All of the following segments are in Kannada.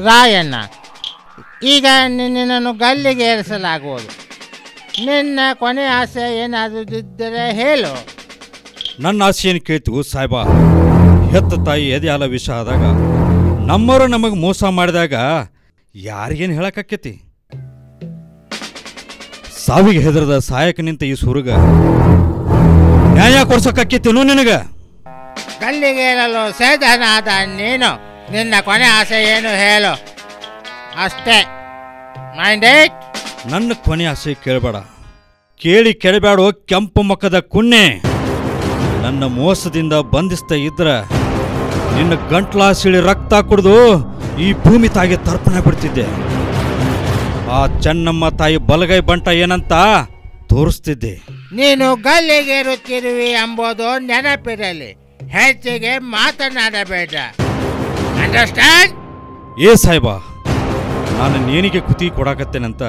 ರಾಯಣ್ಣ, ಈಗ ನಿನ್ನನ್ನು ಗಲ್ಲಿಗೆ ಏರಿಸಲಾಗುವುದು. ನಿನ್ನ ಕೊನೆ ಆಸೆ ಏನಾದರೂ ಇದ್ದರೆ ಹೇಳು. ನನ್ನ ಆಸೆಯನ್ನು ಕೇಳ್ತು ಸಾಹೇಬ. ಹೆತ್ತ ತಾಯಿ ಎದೆ ಹಾಲ ವಿಷ ಆದಾಗ, ನಮ್ಮವರು ನಮಗೆ ಮೋಸ ಮಾಡಿದಾಗ ಯಾರಿಗೇನು ಹೇಳಕ್ಕಾಕೈತಿ? ಸಾವಿಗೆ ಹೆದರದ ಸಹಾಯಕ ನಿಂತ ಈ ಸುರುಗ ನ್ಯಾಯ ಕೊಡ್ಸಕ್ಕಾಕೈತೇನು ನಿನಗ? ಗಲ್ಲಿಗೆ ಏರಲು ಸಿದ್ಧನಾದ ನೀನು ನಿನ್ನ ಕೊನೆ ಆಸೆ ಏನು ಹೇಳು ಅಷ್ಟೇ. ಮೈಂಡೇಟ್. ನನ್ನ ಕೊನೆ ಆಸೆ ಕೇಳಬೇಡ, ಕೇಳಿ ಕೆಳಬೇಡೋ ಕೆಂಪು ಮುಖದ ಕುನ್ನೆ. ನನ್ನ ಮೋಸದಿಂದ ಬಂಧಿಸ್ತಾ ಇದ್ರ ನಿನ್ನ ಗಂಟ್ಲ ಸಿಳಿ ರಕ್ತ ಕುಡಿದು ಈ ಭೂಮಿ ತಾಯಿಗೆ ತರ್ಪಣೆ ಬಿಡ್ತಿದ್ದೆ. ಆ ಚೆನ್ನಮ್ಮ ತಾಯಿ ಬಲಗೈ ಬಂಟ ಏನಂತ ತೋರಿಸ್ತಿದ್ದೆ. ನೀನು ಗಲ್ಲಿಗೇರುತ್ತಿರುವಿ ಎಂಬುದು ನೆನಪಿರಲಿ. ಹೆಚ್ಚಿಗೆ ಮಾತನಾಡಬೇಡ. ಅಂಡರ್ಸ್ಟ್ಯಾಂಡ್? ಏ ಸಾಹೇಬ, ನಾನು ನೇನಿಗೆ ಕುತಿ ಕೊಡಾಕತ್ತೇನಂತ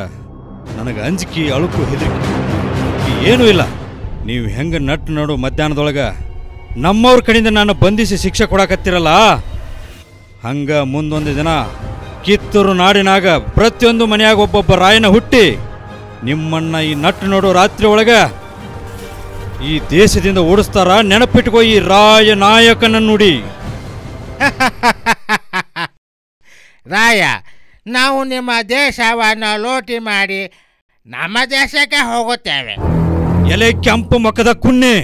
ನನಗೆ ಅಂಜಿಕೆ, ಅಳುಕು, ಹೆದರಿಕೆ ಏನೂ ಇಲ್ಲ. ನೀವು ಹೆಂಗೆ ನಟ್ಟು ನಡು ಮಧ್ಯಾಹ್ನದೊಳಗೆ ನಮ್ಮವ್ರ ಕಡೆಯಿಂದ ನಾನು ಬಂಧಿಸಿ ಶಿಕ್ಷೆ ಕೊಡಾಕತ್ತಿರಲ್ಲ, ಹಂಗ ಮುಂದೊಂದು ದಿನ ಕಿತ್ತೂರು ನಾಡಿನಾಗ ಪ್ರತಿಯೊಂದು ಮನೆಯಾಗ ಒಬ್ಬೊಬ್ಬ ರಾಯನ ಹುಟ್ಟಿ ನಿಮ್ಮನ್ನ ಈ ನಟ್ಟು ನೋಡು ರಾತ್ರಿ ಒಳಗೆ ಈ ದೇಶದಿಂದ ಓಡಿಸ್ತಾರ. ನೆನಪಿಟ್ಕೋ ಈ ರಾಯ ನಾಯಕನ ನುಡಿ. ರಾಯ, ನಾವು ನಿಮ್ಮ ದೇಶವನ್ನು ಲೂಟಿ ಮಾಡಿ ನಮ್ಮ ದೇಶಕ್ಕೆ ಹೋಗುತ್ತೇವೆ. ಎಲೆ ಕೆಂಪು ಮುಖದ ಕುನ್ನೆ,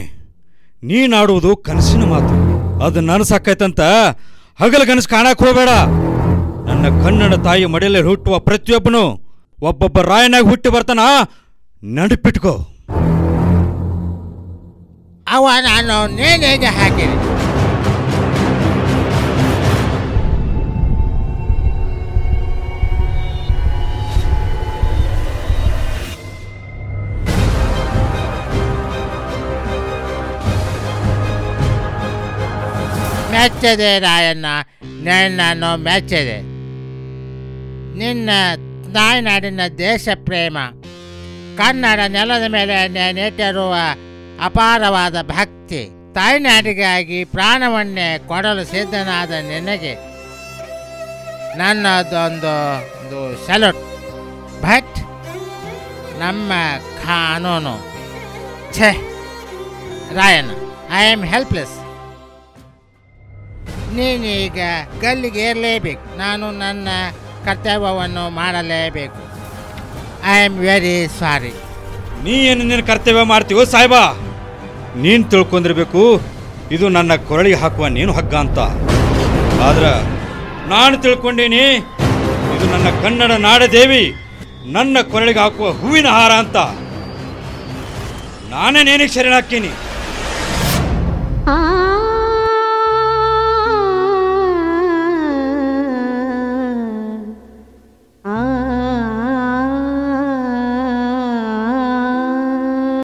ನೀನಾಡುವುದು ಕನಸಿನ ಮಾತು. ಅದು ನನಸಾಕೈತಂತ ಹಗಲ ಕನಸು ಕಾಣಕ್ ಹೋಗಬೇಡ. ನನ್ನ ಕನ್ನಡ ತಾಯಿ ಮಡಿಯಲ್ಲಿ ಹುಟ್ಟುವ ಪ್ರತಿಯೊಬ್ಬನು ಒಬ್ಬೊಬ್ಬ ರಾಯನಾಗಿ ಹುಟ್ಟಿ ಬರ್ತಾನ, ನೆನಪಿಟ್ಕೋ. ಅವ ನಾನು ನೇಣಿಗೆ ಹಾಕಿದೆ. ಮೆಚ್ಚದೆ ರಾಯಣ್ಣ, ನನ್ನನ್ನು ಮೆಚ್ಚದೆ. ನಿನ್ನ ತಾಯ್ನಾಡಿನ ದೇಶ ಪ್ರೇಮ, ಕನ್ನಡ ನೆಲದ ಮೇಲೆ ನೆಟ್ಟಿರುವ ಅಪಾರವಾದ ಭಕ್ತಿ, ತಾಯ್ನಾಡಿಗಾಗಿ ಪ್ರಾಣವನ್ನೇ ಕೊಡಲು ಸಿದ್ಧನಾದ ನಿನಗೆ ನನ್ನದೊಂದು ಸಲ್ಯೂಟ್. ಬಟ್ ನಮ್ಮ ಕಾನೂನು, ಛೇ ರಾಯಣ್ಣ, ಐ ಆಮ್ ಹೆಲ್ಪ್ಲೆಸ್. ನೀನೀಗ ಗಲ್ಲಿಗೆ ಏರಲೇಬೇಕು. ನಾನು ನನ್ನ ಕರ್ತವ್ಯವನ್ನು ಮಾಡಲೇಬೇಕು. I am very sorry. ನೀ ಏನು ನಿನ್ನ ಕರ್ತವ್ಯ ಮಾಡ್ತೀವೋ ಸಾಹೇಬ? ನೀನು ತಿಳ್ಕೊಂಡಿರ್ಬೇಕು, ಇದು ನನ್ನ ಕೊರಳಿಗೆ ಹಾಕುವ ನೀನು ಹಗ್ಗ ಅಂತ. ಆದ್ರೆ ನಾನು ತಿಳ್ಕೊಂಡೀನಿ, ಇದು ನನ್ನ ಕನ್ನಡ ನಾಡದೇವಿ ನನ್ನ ಕೊರಳಿಗೆ ಹಾಕುವ ಹೂವಿನ ಹಾರ ಅಂತ. ನಾನೇ ನೇನಿಗೆ ಶರಣ ಹಾಕೀನಿ.